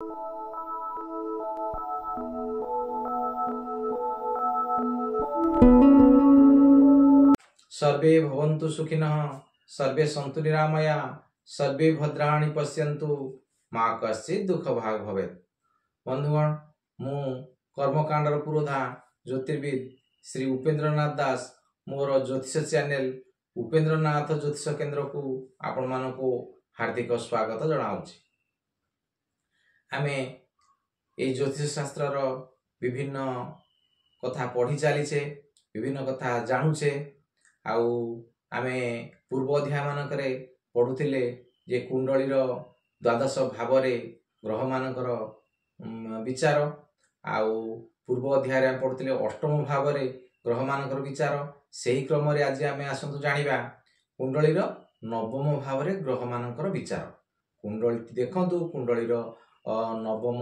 सर्वे भवन्तु सुखिनः, सर्वे सन्तु निरामया, सर्वे भद्राणि पश्यन्तु, मा कश्चित् दुःख भाग भवेत्। बंधुगण, मु कर्मकांडर पुरोधा ज्योतिर्विद श्री उपेन्द्रनाथ दास मोर ज्योतिष चैनल उपेन्द्रनाथ ज्योतिष केन्द्र को आपण मानक हार्दिक स्वागत जनाऊँच। आमे ए ज्योतिष शास्त्र विभिन्न कथा पढ़ी चलीचे, विभिन्न कथा जानुचे। आउ आमे पूर्व अध्याय मानकरे पढ़ुथिले जे कुंडलीर द्वादश भावरे ग्रह मानकर विचार। आउ पूर्व अध्याय आम पढ़ुथिले अष्टम भावरे ग्रह मानकर विचार। सेही क्रम रे आज आमे आसंतु जानिबा कुंडलीर नवम भावरे ग्रह मानकर विचार। कुंडली देखंतु, कुंडलीर नवम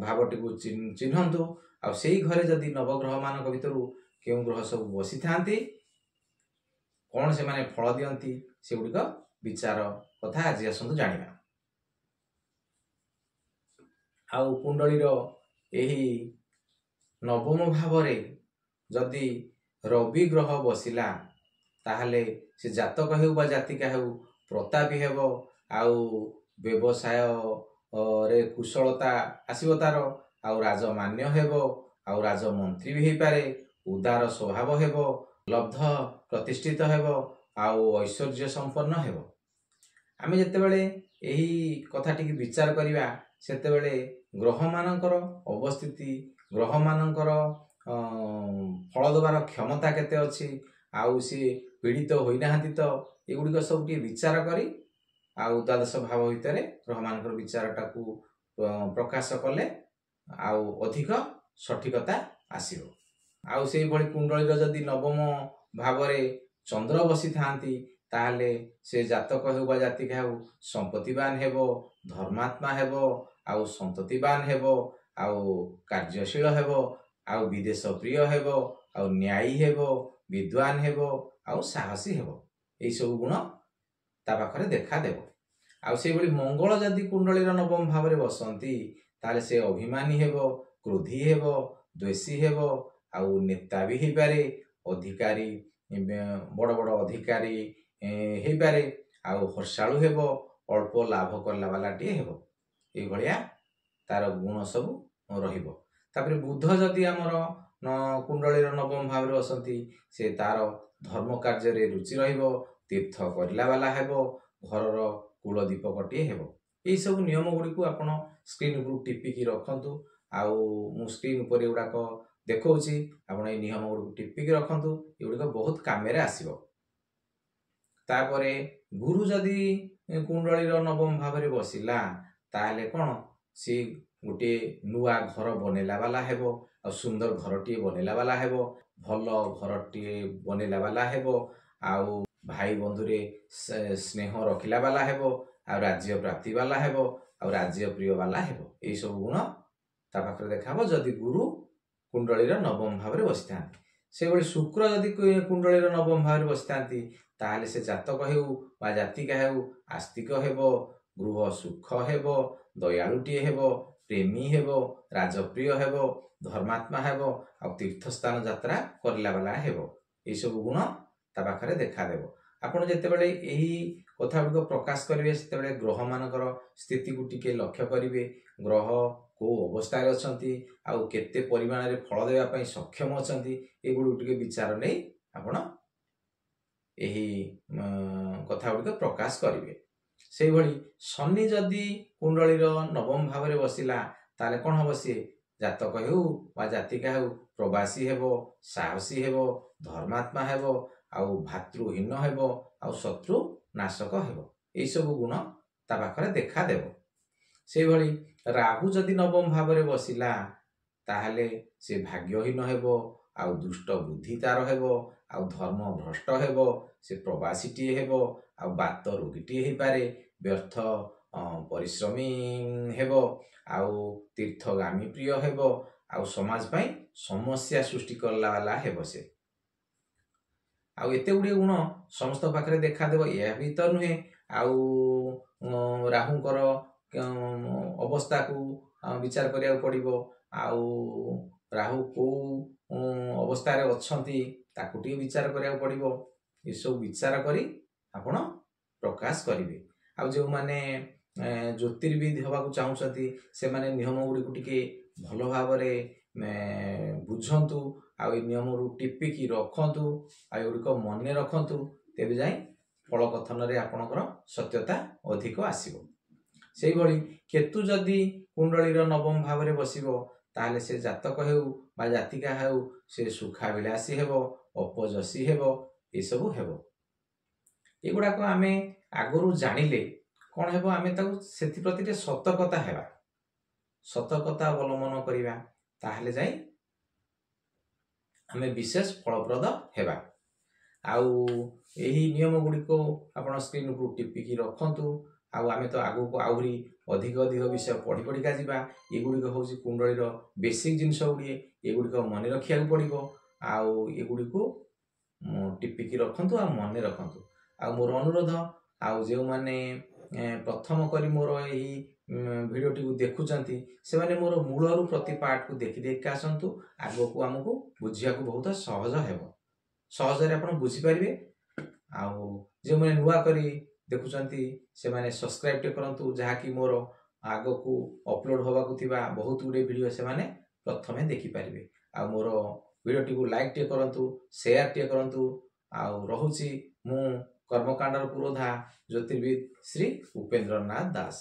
भावटी को चिन्हंतु। आ सेही घरे जदि नवग्रह मानक भितरु केउ ग्रह सब बसी थांती, कौन से माने फल दियंती, से गुडिक विचार कथा आज आसंतु जानिबा। आउ कुंडलीर एही नवम भावरे जदि रवि ग्रह बसिला ताहले से जातक हेउ बा जातिका हेउ प्रतापी हेबो। आउ व्यवसाय रे कुशलता आसीबो तार। आउ राजमान्य हेबो, आउ राजमंत्री भी हेइ पारे। उदार स्वभाव हेबो, लब्ध प्रतिष्ठित हेबो, आउ ऐश्वर्य संपन्न हेबो। आमे जेतेबेले एही कथाटी की विचार करिबा सेतेबेले ग्रह मानकर अवस्थिति, ग्रह मानकर फल दबार क्षमता केते अछि, आउ से पीड़ित होई नाहंती तो एगुडिक सब की विचार करी आउ द्वादश भाव भितर ग्रह मानकर विचारटा को प्रकाश कले आउ अधिक सठिकता आसीबो। आउ सेही भली कुंडलीर जदि नवम भावरे चंद्र बसी थांती ताहले से जातक हेउ बा जातिका हेउ संपत्तिवान हेबो, धर्मात्मा हेबो, आउ संततिवान हेबो, आउ कार्यशील हेबो, आउ विदेश प्रिय हेबो, आउ न्यायी हेबो, विद्वान हेबो, आउ साहसी हेबो। एई सब गुण ता पाखरे देखा देबो। आउ सेही भली मंगल जदि कुंडलीर नवम भावरे बसंती ताले से अभिमानी हेबो, क्रोधी हेबो, द्वेषी हेबो, आउ नेता भी हेइ पारे, अधिकारी बड़ बड़ अधिकारी हेइ पारे, आउ हर्षाळु हेबो, अल्प लाभ करला वालाटी हेबो। एई भलिया तार गुण सब रहिबो। तापरे बुध जदि हमर कुंडलीर नवम भावरे बसंती से तार धर्म कार्य रे रुचि रहिबो, तीर्थ करला वाला हेबो, घरर कुल दीपकटी हेबो। एई सब नियम गुडी को आपण स्क्रीन ऊपर टिपिकी रखंतु। आउ मु स्क्रीन ऊपर एगुडाक देखौछि, आपण ए नियम गुडी टिपिकी रखंतु। एगुडिक बहुत कामेरे आसीबो। तापरे गुरु जदि कुंडलीर नवम भावरे बसिला ताहले कोन से गोटे नुआ घर बनेला वाला हेबो, आ सुंदर घरटी बनेला वाला हेबो, भल घरटी बनेला वाला हेबो, आउ भाई बंधुरे स्नेह रखिला वाला हेबो, आ राज्य प्राप्ति वाला हेबो, आ राज्य प्रिय वाला हेबो। एई सब गुण ता पाखरे देखाबो जदि गुरु कुंडलीर नवम भावरे बसिथांती। से भली शुक्र जदि कुंडलीर नवम भावरे बसिथांती ताहले से जातक हेउ बा जातिका हेउ आस्तिक हेबो, गृह सुख हेबो, दयालुटी हेबो, प्रेमी हेबो, राजप्रिय हेबो, धर्मात्मा हेबो, आ तीर्थ स्थान यात्रा करला वाला हेबो। एई सब गुण ता पाखरे देखा देबो। आपण जेतेबेले एही कथा गुडिक प्रकाश करिवे सेतेबेले ग्रह मानकर स्थिति को टिके लक्ष्य करिवे। ग्रह को अवस्था रे अछंती, आउ केते परिमाण रे फल देबा पई सक्षम अछंती, एगुडी टिके विचार नै आपण एही कथा गुडिक प्रकाश करिवे। सेही भली शनि जदि कुंडलीर नवम भावरे बसिला ताले कोन हबो, से जातक हेउ बा जातिका हेउ प्रवासी हेबो, साहसी हेबो, धर्मात्मा हेबो, आउ भातृहीन हेबो, आउ शत्रु नाशक हेबो। एई सब गुण ता पाखरे देखा देबो। सेही भली राहु जदि नवम भावरे बसिला ताहले से भाग्यहीन हेबो, आउ दुष्ट बुद्धि तार हेबो, आउ धर्म भ्रष्ट हेबो, से प्रवासीटी हेबो, आउ बात रोगीटी हेइ पारे, व्यर्थ परिश्रमी हेबो, आउ तीर्थगामी प्रिय हेबो, आउ समाज पई समस्या सृष्टि करला वाला हेबो। से आउ एते गुडी गुण समस्त पाखरे देखा देबो। या भी तो नुहे आउ राहुंकर अवस्था को विचार करिया पड़िबो आउ राहु को अवस्था रे अछंती ताकू टी विचार करिया पड़िबो ये सब विचार करी आपण प्रकाश करिवे आ जो माने ज्योतिर्विद हवा को चाहउछंती से माने नियम गुडी को टिके भलो भाबरे बुझंतु आ नियम रु टिपिकी रखंतु आ एगुड़िक मन रखंतु तेबे जाई फल कथन रे आपणकर सत्यता अधिक आसीबो सेही भली केतु जदि कुंडली रो नवम भाव रे बसिबो ताले से जातक हेउ बा जातिका हेउ से सुखाविलासी हेबो अपजसी हेबो ए सब हेबो एगुडा को आमे आगरु जानिले कोन हेबो आमे ताकू सेति प्रति सतर्कता हेबा सतर्कता अवलंबन करिबा ताहले जाई आमे विशेष फलप्रद हेबा आउ एही नियम गुडी को आपण स्क्रीन को टिपिकी रखंतु आउ आमे तो आगु को आउरी अधिक अधिक विषय पढ़ी पढ़ी का जिबा एगुडी को होची कुंडली रो बेसिक जिंस गुडी एगुडी को मन रखिया को पड़िबो आउ एगुडी को टिपिकी रखंतु आ मन रखंतु आ मोर अनुरोध आउ जे माने प्रथम करी मोर एही भिडियोटी को देखुचंती से माने मोर मूलरू प्रति पार्ट को देखि देख आसंतु आगो को हमको बुझिया को बहुत सहज हेबो सहज रे आपण बुझी परिबे आउ जे माने नुवा करी देखुचंती से माने सब्सक्राइब टे करंतु जहा कि मोर आगो को अपलोड होबा को थिबा बहुत गुडे वीडियो से माने प्रथमे देखि परिबे आ मोर वीडियोटी को लाइक टे करंतु शेयर टे करंतु आउ रहुची मु कर्मकांडर पुरोधा ज्योतिर्विद श्री उपेंद्रनाथ दास।